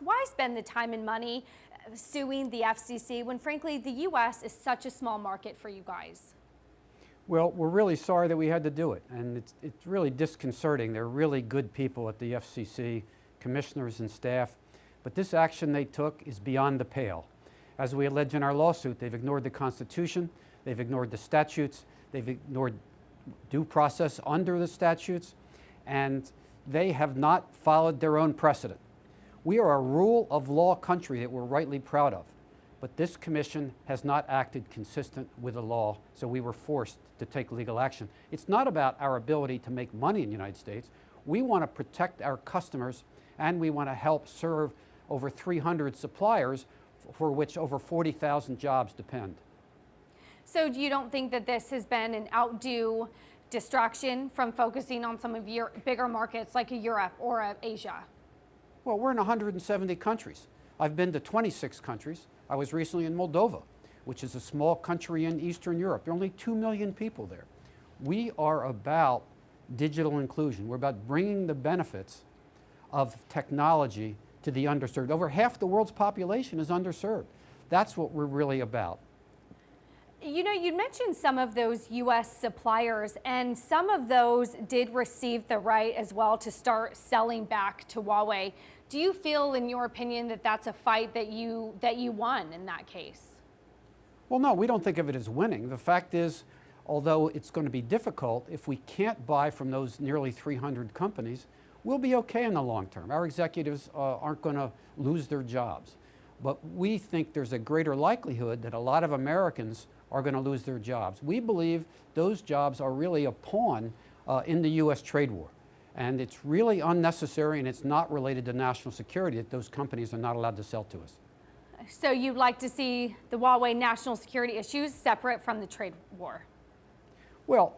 Why spend the time and money suing the FCC when, frankly, the U.S. is such a small market for you guys? Well, we're really sorry that we had to do it, and it's really disconcerting. They're really good people at the FCC, commissioners and staff, but this action they took is beyond the pale. As we allege in our lawsuit, they've ignored the Constitution, they've ignored the statutes, they've ignored due process under the statutes, and they have not followed their own precedent. We are a rule of law country that we're rightly proud of, but this commission has not acted consistent with the law, so we were forced to take legal action. It's not about our ability to make money in the United States. We want to protect our customers, and we want to help serve over 300 suppliers for which over 40,000 jobs depend. So you don't think that this has been an outdue distraction from focusing on some of your bigger markets like Europe or Asia? Well, we're in 170 countries. I've been to 26 countries. I was recently in Moldova, which is a small country in Eastern Europe. There are only 2 million people there. We are about digital inclusion. We're about bringing the benefits of technology to the underserved. Over half the world's population is underserved. That's what we're really about. You know, you mentioned some of those U.S. suppliers, and some of those did receive the right as well to start selling back to Huawei. Do you feel, in your opinion, that that's a fight that you won in that case? Well, no, we don't think of it as winning. The fact is, although it's going to be difficult, if we can't buy from those nearly 300 companies, we'll be okay in the long term. Our executives aren't going to lose their jobs. But we think there's a greater likelihood that a lot of Americans are going to lose their jobs. We believe those jobs are really a pawn in the U.S. trade war. And it's really unnecessary, and it's not related to national security that those companies are not allowed to sell to us. So you'd like to see the Huawei national security issues separate from the trade war? Well,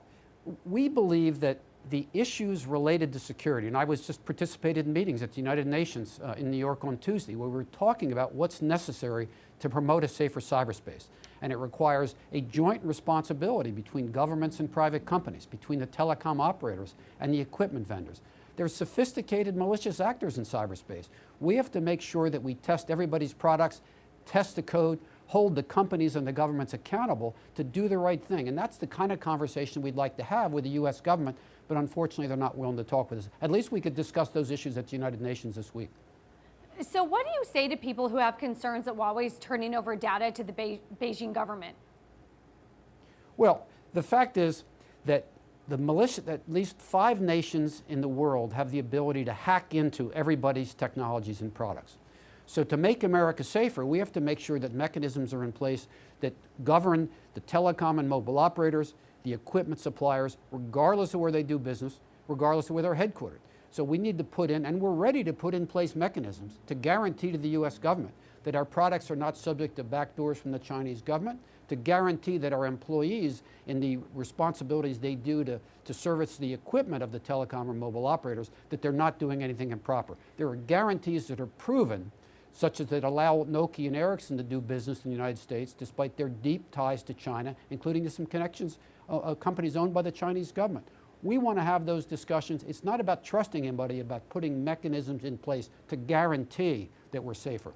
we believe that the issues related to security, and I was just participated in meetings at the United Nations in New York on Tuesday, where we were talking about what's necessary to promote a safer cyberspace. And it requires a joint responsibility between governments and private companies, between the telecom operators and the equipment vendors. There's sophisticated malicious actors in cyberspace. We have to make sure that we test everybody's products, test the code, hold the companies and the governments accountable to do the right thing. And that's the kind of conversation we'd like to have with the U.S. government, but unfortunately they're not willing to talk with us. At least we could discuss those issues at the United Nations this week. So what do you say to people who have concerns that Huawei is turning over data to the Beijing government? Well, the fact is that at least 5 nations in the world have the ability to hack into everybody's technologies and products. So to make America safer, we have to make sure that mechanisms are in place that govern the telecom and mobile operators, the equipment suppliers, regardless of where they do business, regardless of where they're headquartered. So we need to put in, and we're ready to put in place mechanisms to guarantee to the U.S. government that our products are not subject to backdoors from the Chinese government, to guarantee that our employees in the responsibilities they do to service the equipment of the telecom or mobile operators, that they're not doing anything improper. There are guarantees that are proven, such as that allow Nokia and Ericsson to do business in the United States despite their deep ties to China, including to some connections, companies owned by the Chinese government. We want to have those discussions. It's not about trusting anybody, about putting mechanisms in place to guarantee that we're safer.